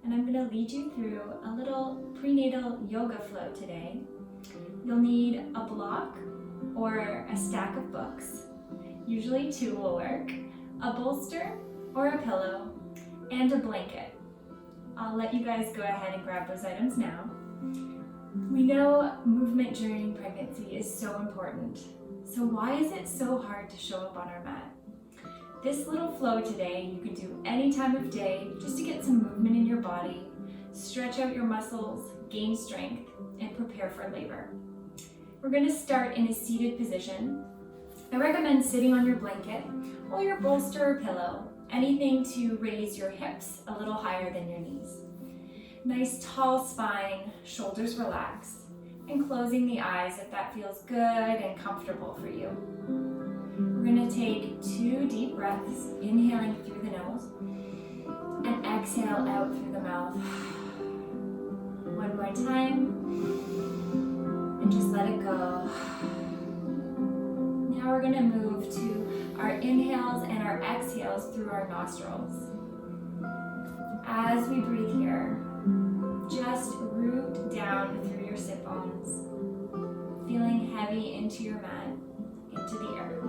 and I'm going to lead you through a little prenatal yoga flow today. You'll need a block or a stack of books, usually 2 will work, a bolster or a pillow, and a blanket. I'll let you guys go ahead and grab those items now. We know movement during pregnancy is so important, so why is it so hard to show up on our mat? This little flow today you can do any time of day just to get some movement in your body, stretch out your muscles, gain strength, and prepare for labor. We're going to start in a seated position. I recommend sitting on your blanket or your bolster or pillow, anything to raise your hips a little higher than your knees. Nice tall spine, shoulders relaxed, and closing the eyes if that feels good and comfortable for you. We're going to take 2 deep breaths, inhaling through the nose and exhale out through the mouth. One more time, and just let it go. Now we're going to move to our inhales and our exhales through our nostrils. As we breathe here, just root down through your sit bones, feeling heavy into your mat, into the earth.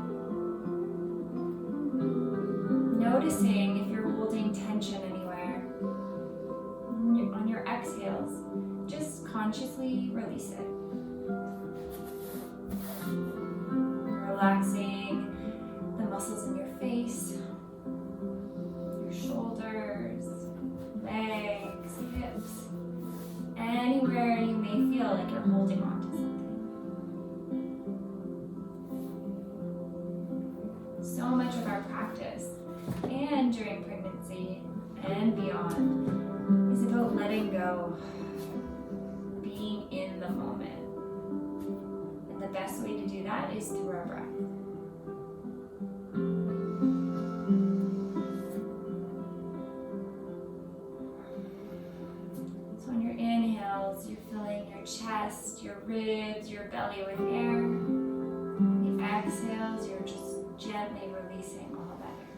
Noticing if you're holding tension anywhere. On your exhales, just consciously release it. Relaxing the muscles in your face, your shoulders, legs, hips, anywhere you may feel like you're holding on to something. So much of our practice, and during pregnancy and beyond, is about letting go, being in the moment. And the best way to do that is through our breath. So on your inhales, you're filling your chest, your ribs, your belly with air. On the exhales, you're just gently releasing all that air.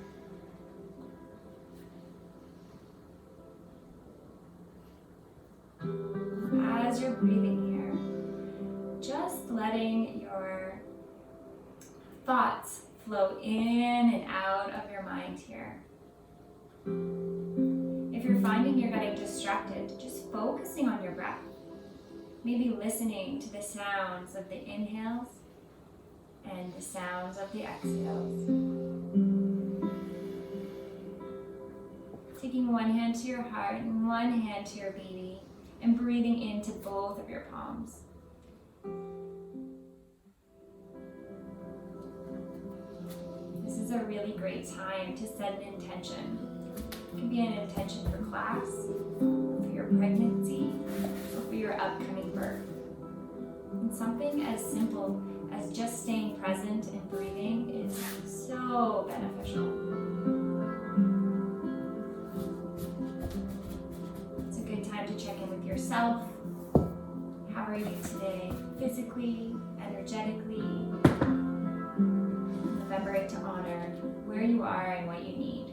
As you're breathing here, just letting your thoughts flow in and out of your mind here. If you're finding you're getting distracted, just focusing on your breath. Maybe listening to the sounds of the inhales and the sounds of the exhales. Taking one hand to your heart and one hand to your baby and breathing into both of your palms. This is a really great time to set an intention. It can be an intention for class, for your pregnancy, or for your upcoming birth. And something as simple as just staying present and breathing is so beneficial. It's a good time to check in with yourself. How are you today? Physically, energetically. Remembering to honor where you are and what you need.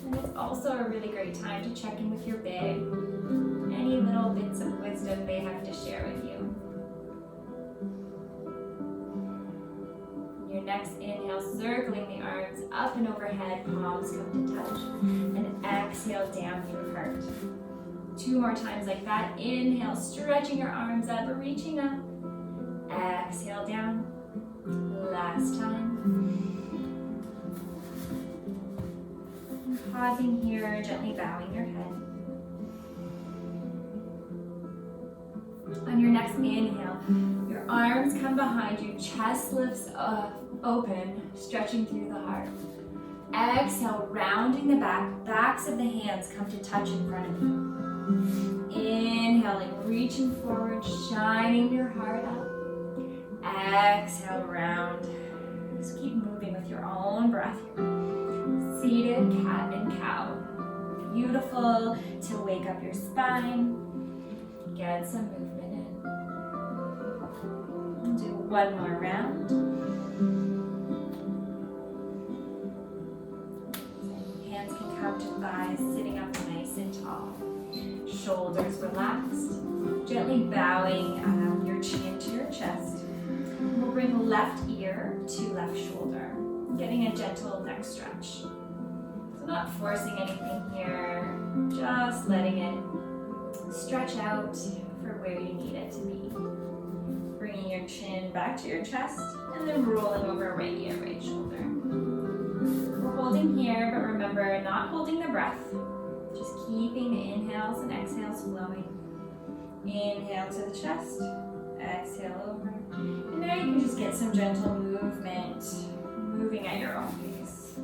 And it's also a really great time to check in with your babe. Any little bits of wisdom they have to share with you. Your next inhale, circling the arms up and overhead, palms come to touch, and exhale down through heart. 2 more times like that. Inhale, stretching your arms up, reaching up. Exhale down. Last time. And pausing here, gently bowing your head. On your next inhale, your arms come behind you, chest lifts up, open, stretching through the heart. Exhale, rounding the back, backs of the hands come to touch in front of you. Inhaling, reaching forward, shining your heart up. Exhale, round. Just keep moving with your own breath here. Seated cat and cow. Beautiful to wake up your spine. Get some movement in. And do one more round. Hands can thighs sitting up nice and tall. Shoulders relaxed. Gently bowing your chin to your chest. We'll bring left ear to left shoulder, getting a gentle neck stretch. So not forcing anything here, just letting it stretch out for where you need it to be. Bringing your chin back to your chest and then rolling over right ear, right shoulder. We're holding here, but remember, not holding the breath. Just keeping the inhales and exhales flowing. Inhale to the chest, exhale over. And now you can just get some gentle movement, moving at your own pace.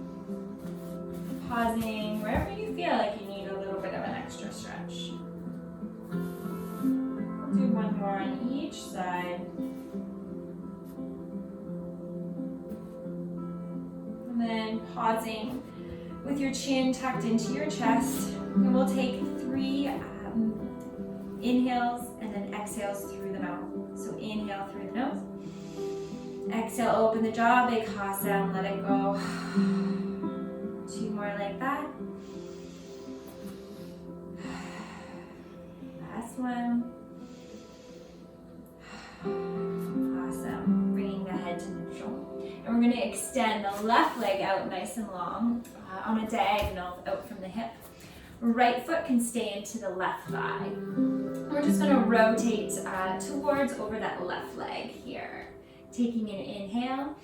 Pausing wherever you feel like you need a little bit of an extra stretch. We'll do one more on each side. And then pausing with your chin tucked into your chest. And we'll take 3 inhales and then exhales through the mouth. So inhale through the nose. Exhale, open the jaw, big ha sound, let it go. 2 more like that. Last one. Awesome. Bringing the head to neutral. And we're going to extend the left leg out nice and long on a diagonal out from the hip. Right foot can stay into the left thigh. We're just going to rotate towards over that left leg here. Taking an inhale.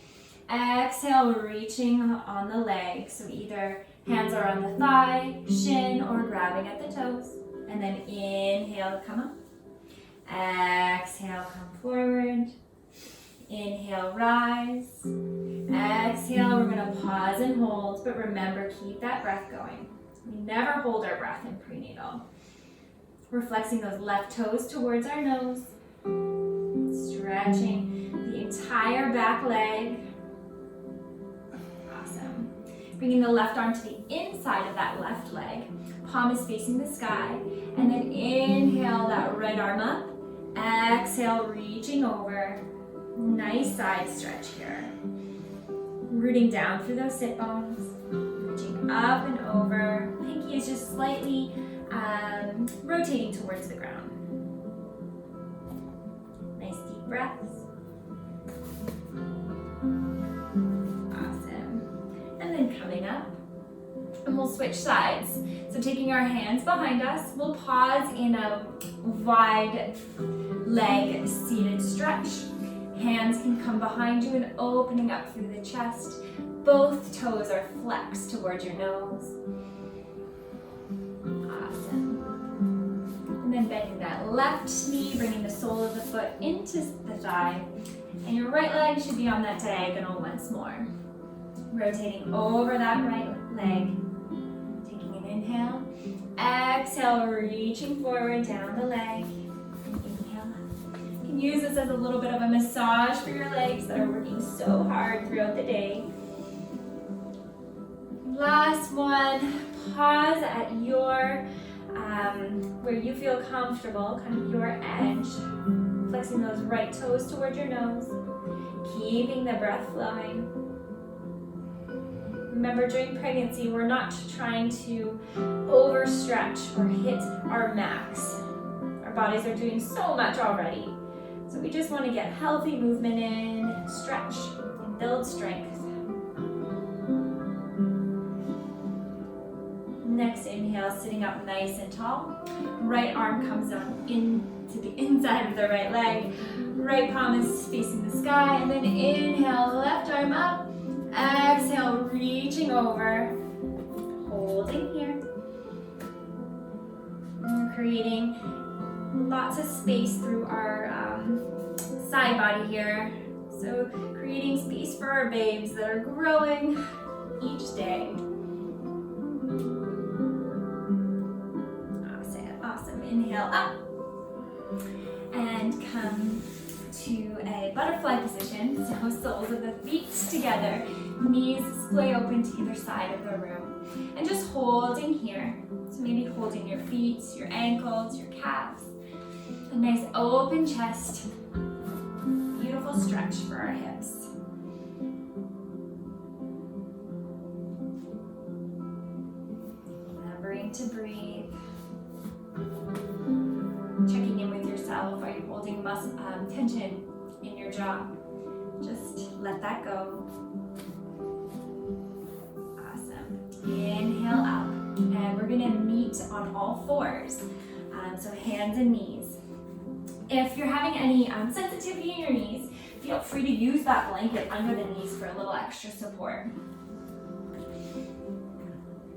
Exhale, reaching on the leg. So either hands are on the thigh, shin, or grabbing at the toes. And then inhale, come up. Exhale, come forward. Inhale, rise. Exhale, we're going to pause and hold, but remember, keep that breath going. We never hold our breath in prenatal. We're flexing those left toes towards our nose. Stretching the entire back leg. Awesome. Bringing the left arm to the inside of that left leg. Palm is facing the sky. And then inhale that right arm up. Exhale, reaching over. Nice side stretch here. Rooting down through those sit bones. Reaching up and over. Pinky is just slightly rotating towards the ground. Nice deep breaths. Awesome. And then coming up. And we'll switch sides. So taking our hands behind us, we'll pause in a wide leg seated stretch. Hands can come behind you and opening up through the chest. Both toes are flexed towards your nose. Awesome. And then bending that left knee, bringing the sole of the foot into the thigh. And your right leg should be on that diagonal once more. Rotating over that right leg. Taking an inhale. Exhale, reaching forward down the leg. Inhale. You can use this as a little bit of a massage for your legs that are working so hard throughout the day. Last one. Pause at your, where you feel comfortable, kind of your edge. Flexing those right toes towards your nose. Keeping the breath flowing. Remember, during pregnancy, we're not trying to overstretch or hit our max. Our bodies are doing so much already. So we just want to get healthy movement in, stretch, and build strength. Next inhale, sitting up nice and tall. Right arm comes up into the inside of the right leg. Right palm is facing the sky. And then inhale, left arm up. Exhale, reaching over. Holding here. And we're creating lots of space through our side body here. So creating space for our babes that are growing each day. Awesome. Inhale up. And come to a butterfly position. So soles of the feet together. Knees splay open to either side of the room. And just holding here. So maybe holding your feet, your ankles, your calves. A nice open chest. Beautiful stretch for our hips. Remembering holding muscle tension in your jaw. Just let that go. Awesome. Inhale up. And we're gonna meet on all fours. So hands and knees. If you're having any sensitivity in your knees, feel free to use that blanket under the knees for a little extra support.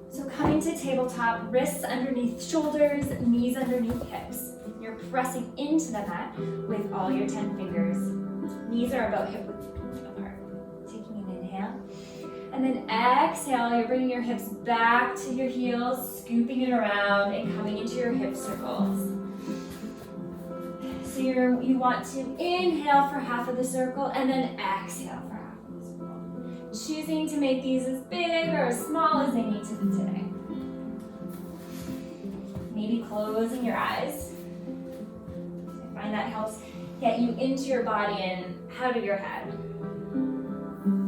So coming to tabletop, wrists underneath shoulders, knees underneath hips. You're pressing into the mat with all your 10 fingers. Knees are about hip width apart. Taking an inhale. And then exhale, you're bringing your hips back to your heels, scooping it around and coming into your hip circles. So you want to inhale for half of the circle and then exhale for half of the circle. Choosing to make these as big or as small as they need to be today. Maybe closing your eyes. I find that helps get you into your body and out of your head,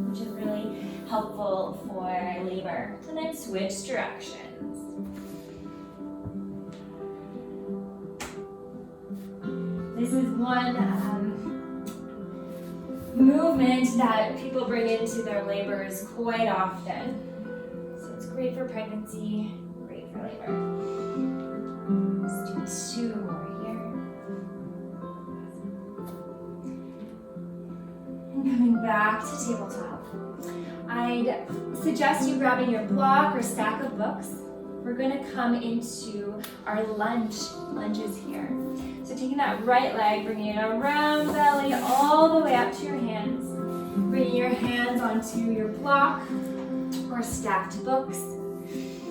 which is really helpful for labor. And then switch directions. This is one movement that people bring into their labors quite often. So it's great for pregnancy, great for labor. Let's do 2 more here. And coming back to tabletop. I'd suggest you grabbing your block or stack of books. We're gonna come into our lunges here. So taking that right leg, bringing it around belly all the way up to your hands. Bringing your hands onto your block or stacked books.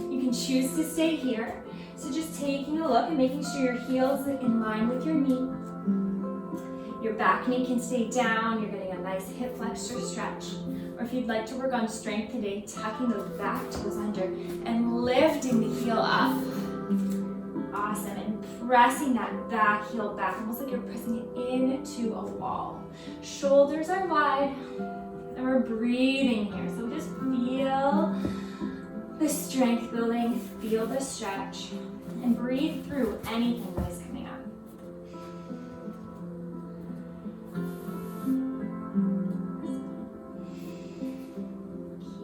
You can choose to stay here. So just taking a look and making sure your heels are in line with your knee. Your back knee can stay down. You're getting a nice hip flexor stretch. Or if you'd like to work on strength today, tucking those back toes under and lifting the heel up. Awesome. And pressing that back heel back, almost like you're pressing it into a wall. Shoulders are wide. And we're breathing here. So just feel the strength building, feel the stretch, and breathe through anything that is coming up.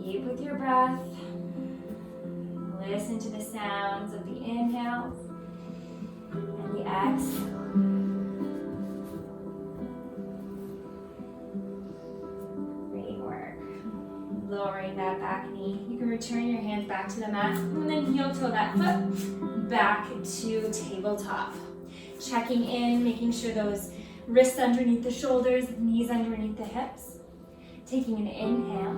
Keep with your breath. Listen to the sounds of the inhales and the exhale. Great work. Lowering that back knee. You can return your hands back to the mat and then heel toe that foot back to tabletop. Checking in, making sure those wrists underneath the shoulders, knees underneath the hips. Taking an inhale.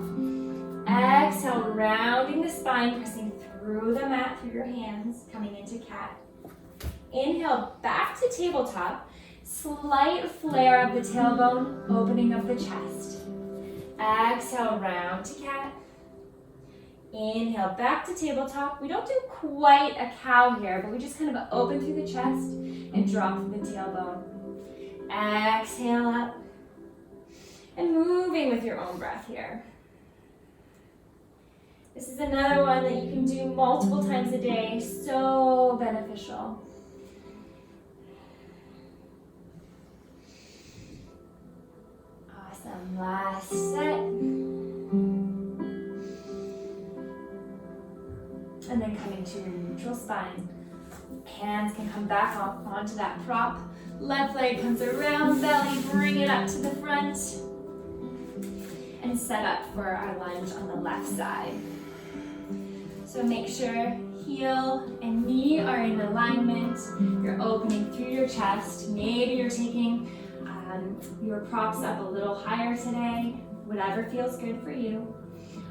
Exhale, rounding the spine, pressing through the mat through your hands, coming into cat. Inhale, back to tabletop. Slight flare of the tailbone, opening of the chest. Exhale, round to cat. Inhale, back to tabletop. We don't do quite a cow here, but we just kind of open through the chest and drop through the tailbone. Exhale up. And moving with your own breath here. This is another one that you can do multiple times a day. So beneficial. Awesome. Last set. And then coming to your neutral spine. Hands can come back onto that prop. Left leg comes around belly. Bring it up to the front. And set up for our lunge on the left side. So make sure heel and knee are in alignment. You're opening through your chest. Maybe you're taking your props up a little higher today. Whatever feels good for you.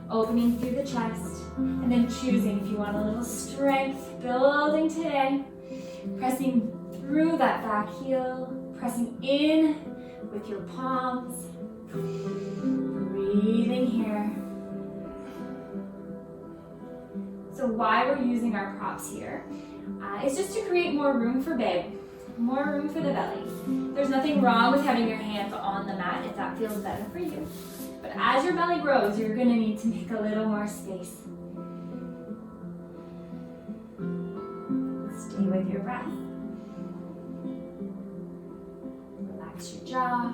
Opening through the chest. And then choosing if you want a little strength building today. Pressing through that back heel. Pressing in with your palms. Breathing here. So why we're using our props here is just to create more room for babe, more room for the belly. There's nothing wrong with having your hands on the mat if that feels better for you. But as your belly grows, you're going to need to make a little more space. Stay with your breath. Relax your jaw.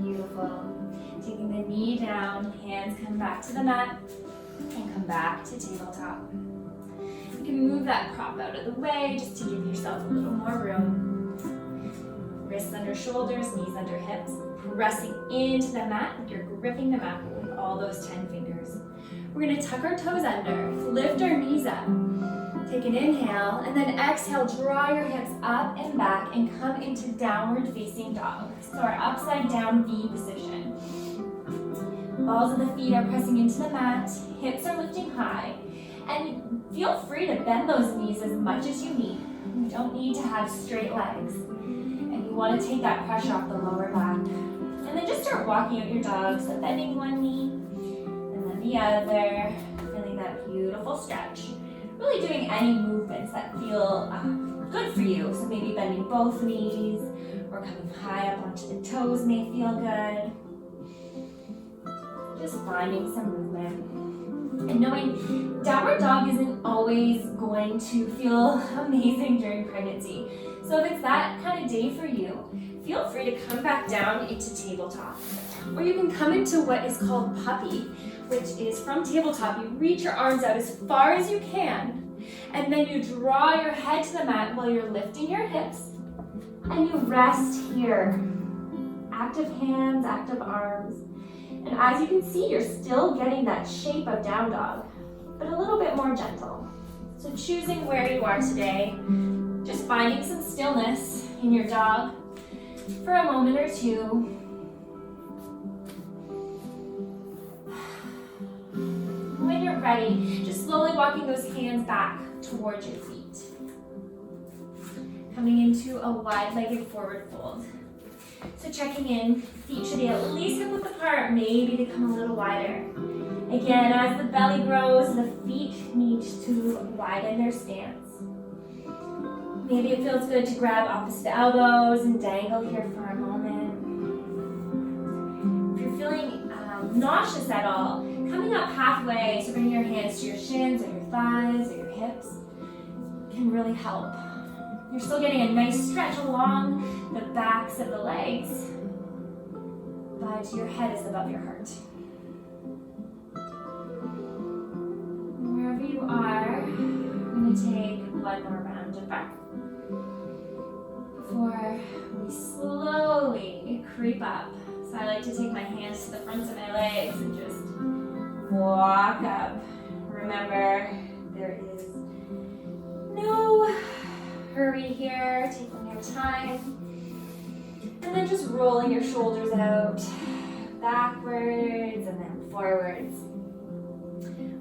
Beautiful. Taking the knee down, hands come back to the mat, and come back to tabletop. You can move that prop out of the way just to give yourself a little more room. Wrists under shoulders, knees under hips, pressing into the mat. You're gripping the mat with all those 10 fingers. We're gonna tuck our toes under, lift our knees up. Take an inhale, and then exhale, draw your hips up and back and come into downward facing dog. So our upside down V position. Balls of the feet are pressing into the mat, hips are lifting high, and feel free to bend those knees as much as you need. You don't need to have straight legs. And you want to take that pressure off the lower back. And then just start walking out your dog, so bending one knee, and then the other, feeling that beautiful stretch. Really doing any movements that feel good for you. So maybe bending both knees, or coming high up onto the toes may feel good. Just finding some movement. And knowing downward dog isn't always going to feel amazing during pregnancy. So if it's that kind of day for you, feel free to come back down into tabletop. Or you can come into what is called puppy, which is from tabletop. You reach your arms out as far as you can, and then you draw your head to the mat while you're lifting your hips, and you rest here. Active hands, active arms. And as you can see, you're still getting that shape of down dog, but a little bit more gentle. So choosing where you are today, just finding some stillness in your dog for a moment or two. When you're ready, just slowly walking those hands back towards your feet. Coming into a wide-legged forward fold. So checking in, feet should be at least hip width apart, maybe they come a little wider. Again, as the belly grows, the feet need to widen their stance. Maybe it feels good to grab opposite elbows and dangle here for a moment. If you're feeling nauseous at all, coming up halfway, so bring your hands to your shins or your thighs or your hips, can really help. You're still getting a nice stretch along the backs of the legs, but your head is above your heart. Wherever you are, I'm going to take one more round of breath before we slowly creep up. So I like to take my hands to the fronts of my legs and just walk up. Remember, there is no hurry here, taking your time. And then just rolling your shoulders out, backwards and then forwards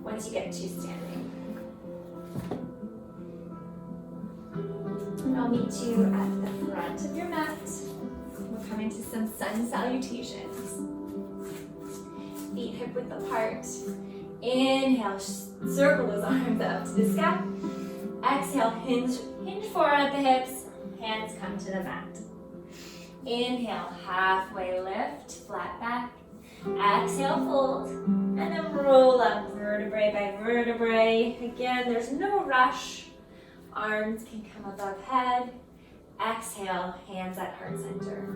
once you get to standing. And I'll meet you at the front of your mat. We'll come into some sun salutations. Feet hip width apart. Inhale, circle those arms up to the sky. Exhale, hinge forward at the hips. Hands come to the mat. Inhale, halfway lift, flat back. Exhale, fold, and then roll up vertebrae by vertebrae. Again, there's no rush. Arms can come above head. Exhale, hands at heart center.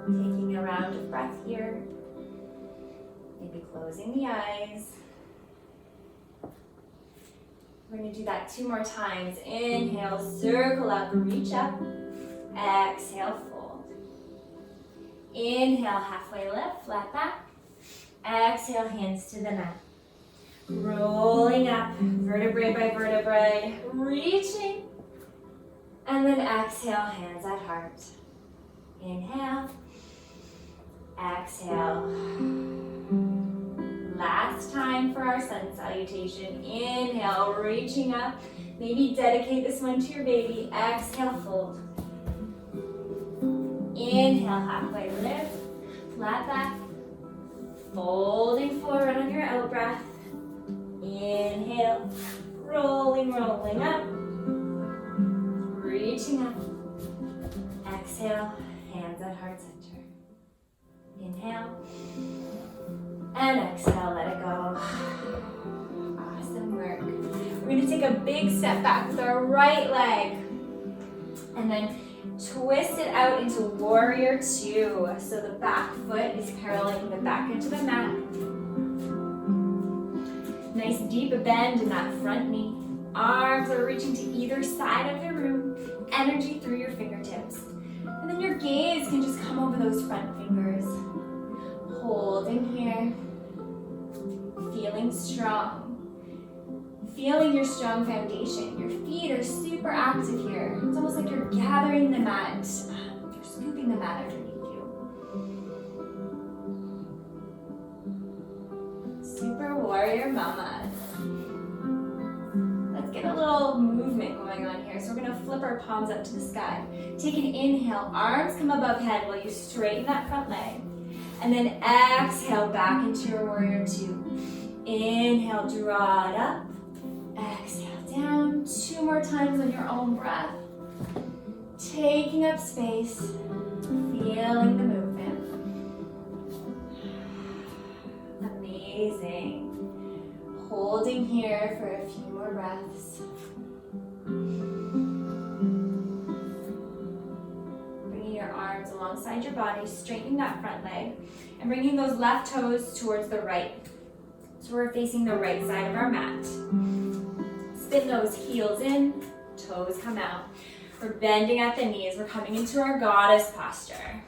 Taking a round of breath here. Maybe closing the eyes. We're going to do that 2 more times. Inhale, circle up, reach up. Exhale, fold. Inhale, halfway lift, flat back. Exhale, hands to the mat. Rolling up, vertebrae by vertebrae, reaching. And then exhale, hands at heart. Inhale. Exhale. Last time for our sun salutation. Inhale, reaching up. Maybe dedicate this one to your baby. Exhale, fold. Inhale, halfway lift. Flat back. Folding forward on your out breath. Inhale. Rolling up. Reaching up. Exhale, hands at heart center. Inhale. And exhale, let it go. Awesome work. We're going to take a big step back with our right leg. And then twist it out into warrior two. So the back foot is paralleling the back edge of the mat. Nice deep bend in that front knee. Arms are reaching to either side of the room. Energy through your fingertips. And then your gaze can just come over those front fingers. Holding here. Feeling strong. Feeling your strong foundation. Your feet are super active here. It's almost like you're gathering the mat. You're scooping the mat underneath you. Super warrior mama. Let's get a little movement going on here. So we're gonna flip our palms up to the sky. Take an inhale, arms come above head while you straighten that front leg. And then exhale back into your warrior two. Inhale, draw it up. Exhale down. Two more times on your own breath. Taking up space. Feeling the movement. Amazing. Holding here for a few more breaths. Bringing your arms alongside your body, straightening that front leg, and bringing those left toes towards the right. So we're facing the right side of our mat. Spin those heels in, toes come out. We're bending at the knees. We're coming into our goddess posture.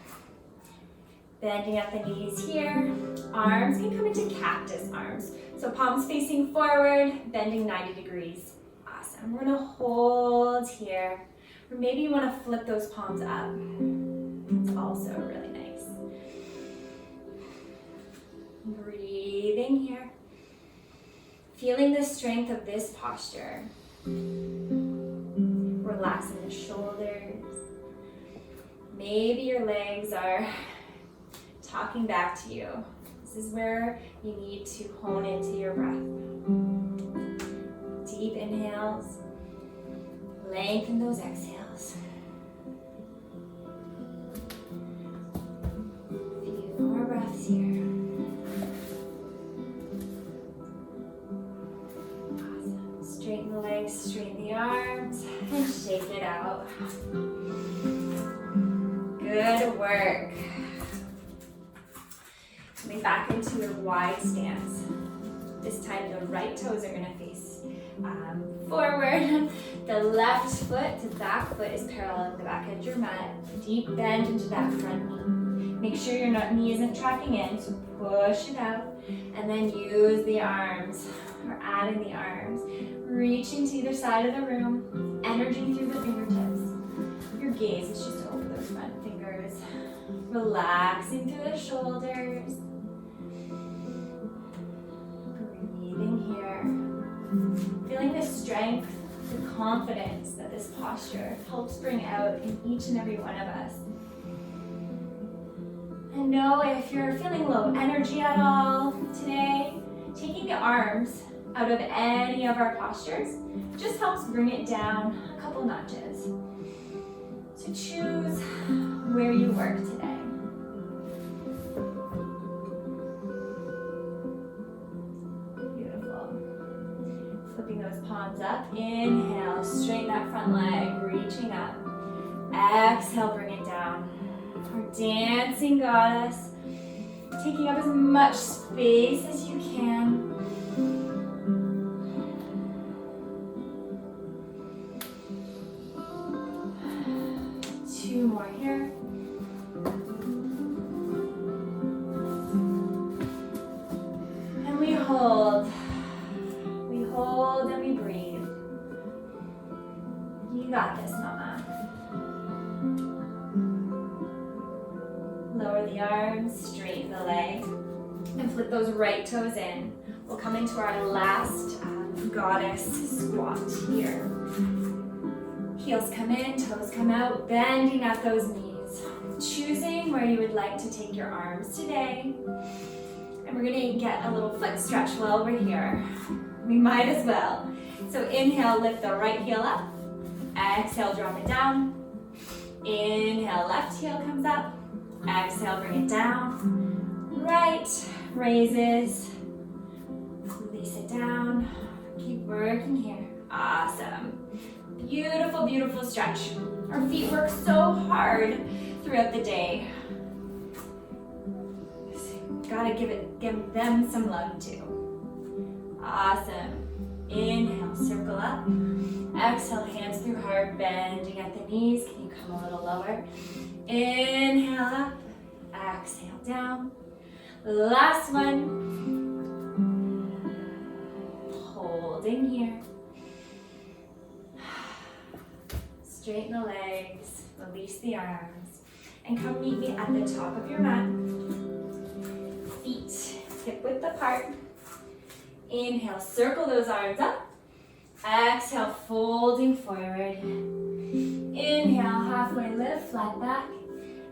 Bending at the knees here. Arms can come into cactus arms. So palms facing forward, bending 90 degrees. Awesome. We're gonna hold here. Or maybe you wanna flip those palms up. It's also really nice. Breathing here. Feeling the strength of this posture. Relaxing the shoulders. Maybe your legs are talking back to you. This is where you need to hone into your breath. Deep inhales. Lengthen those exhales. A few more breaths here. Awesome. Straighten the legs, straighten the arms, and shake it out. Good work. Coming back into your wide stance. This time the right toes are going to face forward. The left foot to back foot is paralleling the back edge of your mat. Deep bend into that front knee. Make sure your knee isn't tracking in, so push it out. And then use the arms, or adding the arms. Reaching to either side of the room. Energy through the fingertips. Your gaze is just over those front fingers. Relaxing through the shoulders. Breathing here. Feeling the strength, the confidence that this posture helps bring out in each and every one of us. And know if you're feeling low energy at all today, taking the arms out of any of our postures just helps bring it down a couple notches. So choose where you work today. Flipping those palms up. Inhale, straighten that front leg, reaching up. Exhale, bring it down. Our dancing goddess. Taking up as much space as you can. Two more here. And we hold. Hold and we breathe. You got this, mama. Lower the arms, straighten the leg, and flip those right toes in. We'll come into our last goddess squat here. Heels come in, toes come out, bending at those knees. Choosing where you would like to take your arms today. And we're gonna get a little foot stretch while we're here. We might as well. So inhale, lift the right heel up. Exhale, drop it down. Inhale, left heel comes up. Exhale, bring it down. Right, raises. Release it down. Keep working here. Awesome. Beautiful, beautiful stretch. Our feet work so hard throughout the day. Gotta give them some love too. Awesome. Inhale, circle up. Exhale, hands through heart, bending at the knees. Can you come a little lower? Inhale up. Exhale down. Last one. Holding here. Straighten the legs, release the arms, and come meet me at the top of your mat. Feet hip width apart. Inhale, circle those arms up. Exhale, folding forward. Inhale, halfway lift, flat back.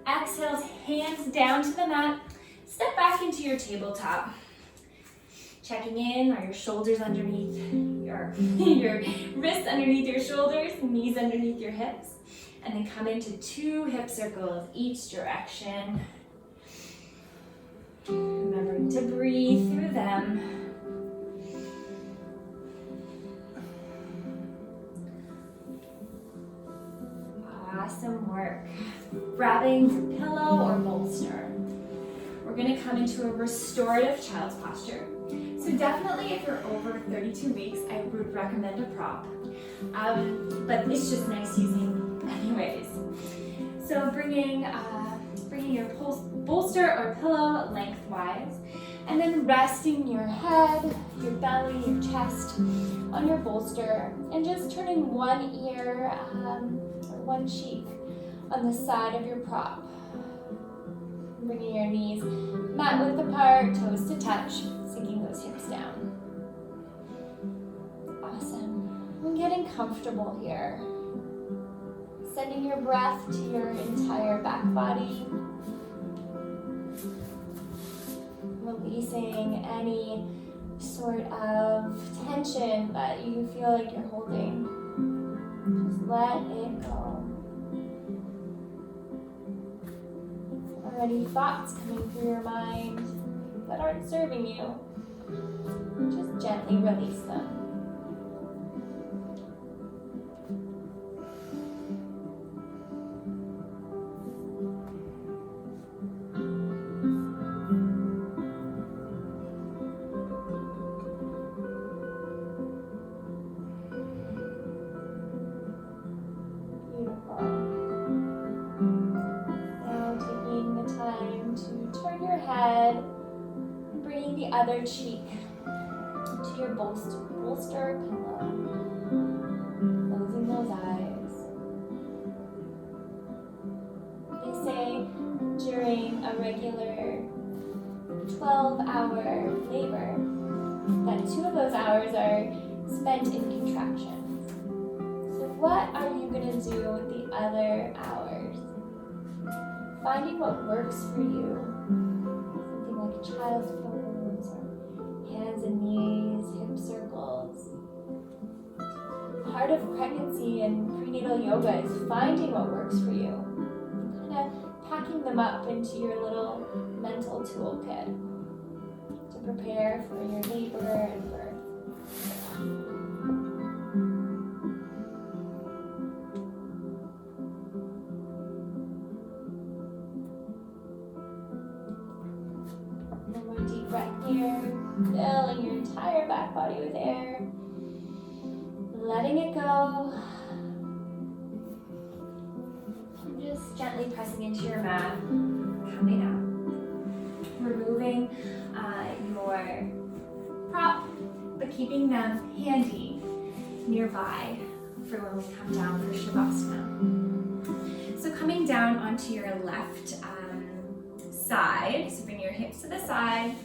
Exhale, hands down to the mat. Step back into your tabletop. Checking in, are your shoulders underneath your wrists underneath your shoulders, knees underneath your hips. And then come into 2 hip circles each direction. Remembering to breathe through them. Awesome work. Grabbing your pillow or bolster. We're gonna come into a restorative child's posture. So definitely if you're over 32 weeks, I would recommend a prop. But it's just nice using anyways. So bringing your bolster or pillow lengthwise, and then resting your head, your belly, your chest on your bolster, and just turning one ear or one cheek on the side of your prop. Bringing your knees mat width apart, toes to touch, sinking those hips down. Awesome. And getting comfortable here. Sending your breath to your entire back body. Releasing any sort of tension that you feel like you're holding. Just let it go. Any thoughts coming through your mind that aren't serving you, just gently release them. Other cheek to your bolster pillow, closing those eyes. They say during a regular 12-hour labor that 2 of those hours are spent in contractions. So what are you going to do with the other hours? Finding what works for you. Something like a child's pose, or hands and knees, hip circles. Part of pregnancy and prenatal yoga is finding what works for you. Kind of packing them up into your little mental toolkit to prepare for your labor and birth. One more deep breath here, filling your entire back body with air, letting it go. Just gently pressing into your mat, coming out. Removing your prop, but keeping them handy nearby for when we come down for Shavasana. So coming down onto your left side, so bring your hips to the side,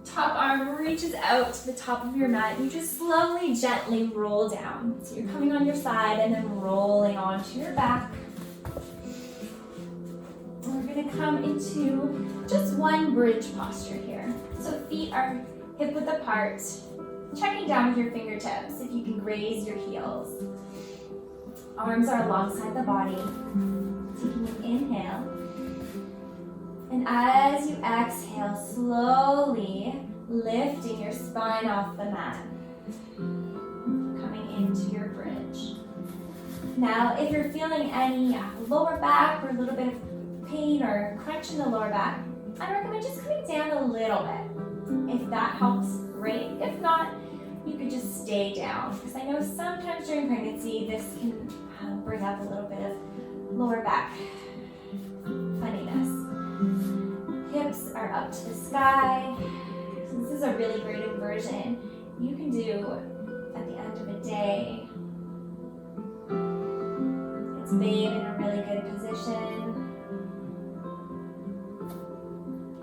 top arm reaches out to the top of your mat. You just slowly, gently roll down. So you're coming on your side and then rolling onto your back. We're going to come into just one bridge posture here. So feet are hip width apart, checking down with your fingertips if you can graze your heels. Arms are alongside the body. Taking an inhale. And as you exhale, slowly lifting your spine off the mat. Coming to your bridge. Now, if you're feeling any lower back or a little bit of pain or crunch in the lower back, I recommend just coming down a little bit. If that helps, great. If not, you could just stay down, because I know sometimes during pregnancy this can bring up a little bit of lower back funniness. Hips are up to the sky. So this is a really great inversion you can do at the end of a day. It's babe in a really good position.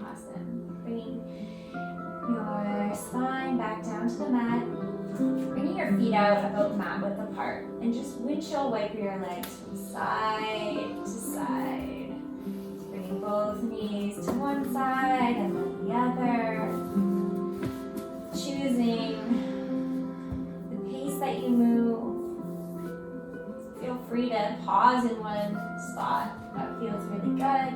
Awesome. Bringing your spine back down to the mat. Bringing your feet out about mat width apart, and just windshield wiper your legs from side to side. Bringing both knees to one side and then the other. Choosing the pace that you move. Feel free to pause in one spot that feels really good.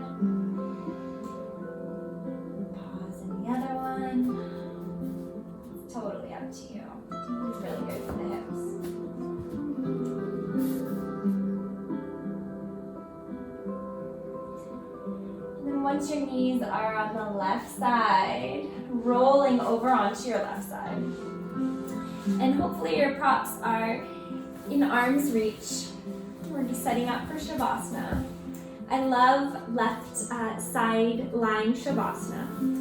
Pause in the other one. It's totally up to you. It's really good for the hips. And then once your knees are on the left side, rolling over onto your left side. And hopefully your props are in arm's reach. We're just setting up for Shavasana. I love left side lying Shavasana.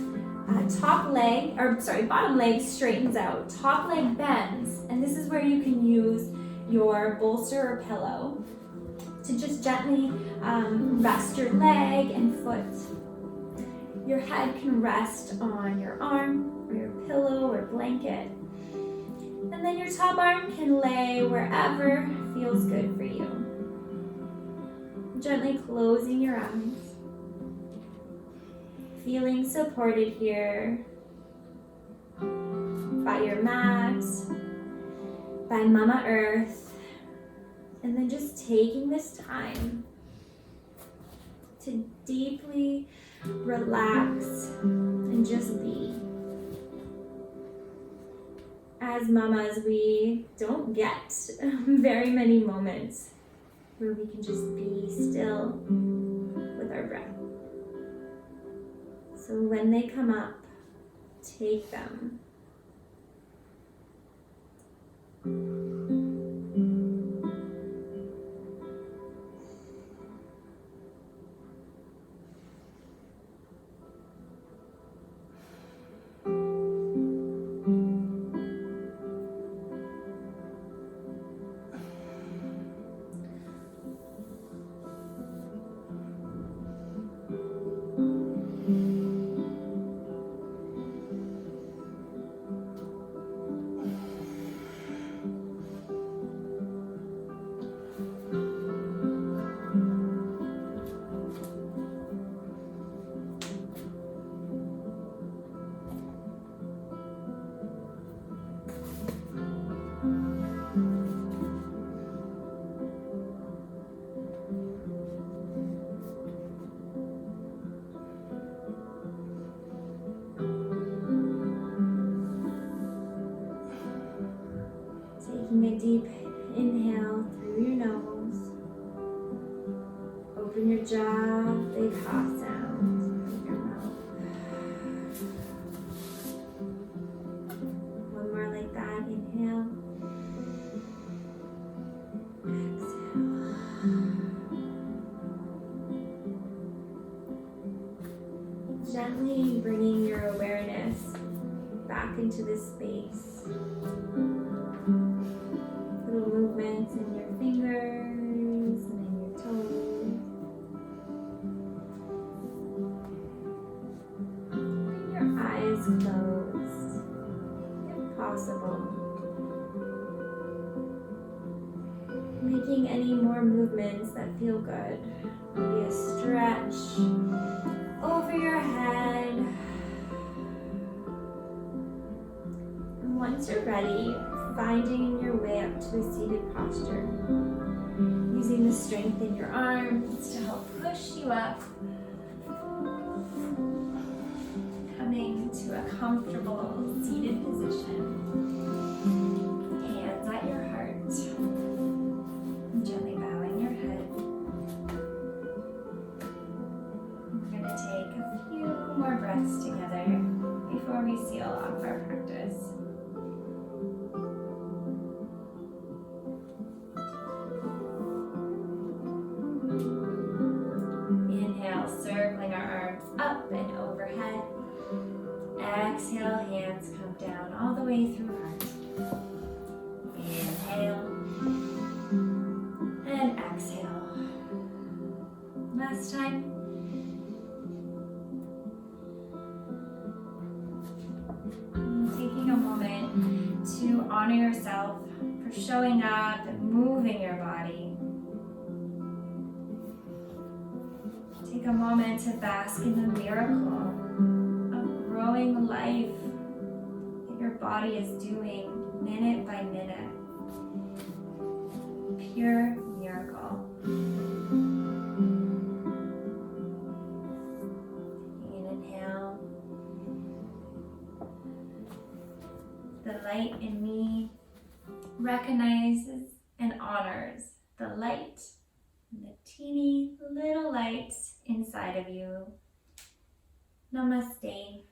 Bottom leg straightens out, top leg bends, and this is where you can use your bolster or pillow to just gently rest your leg and foot. Your head can rest on your arm or your pillow or blanket, and then your top arm can lay wherever feels good for you. Gently closing your eyes. Feeling supported here by your mat, by Mama Earth, and then just taking this time to deeply relax and just be. As mamas, we don't get very many moments where we can just be still with our breath. So when they come up, take them. Taking a deep inhale through your nose. Open your jaw, big ha sound in your mouth. One more like that. Inhale. Exhale. Gently bringing your awareness back into this space. Little movements in your fingers and in your toes. Bring your eyes closed, if possible. Making any more movements that feel good. Maybe a stretch over your head. And once you're ready, finding your way up to a seated posture. Using the strength in your arms to help push you up. Coming to a comfortable seated position. Hands at your heart. through heart. Inhale and exhale. Last time. Taking a moment to honor yourself for showing up and moving your body. Take a moment to bask in the miracle of growing life that your body is doing minute by minute. Pure miracle. Taking an inhale. The light in me recognizes and honors the light and the teeny little lights inside of you. Namaste.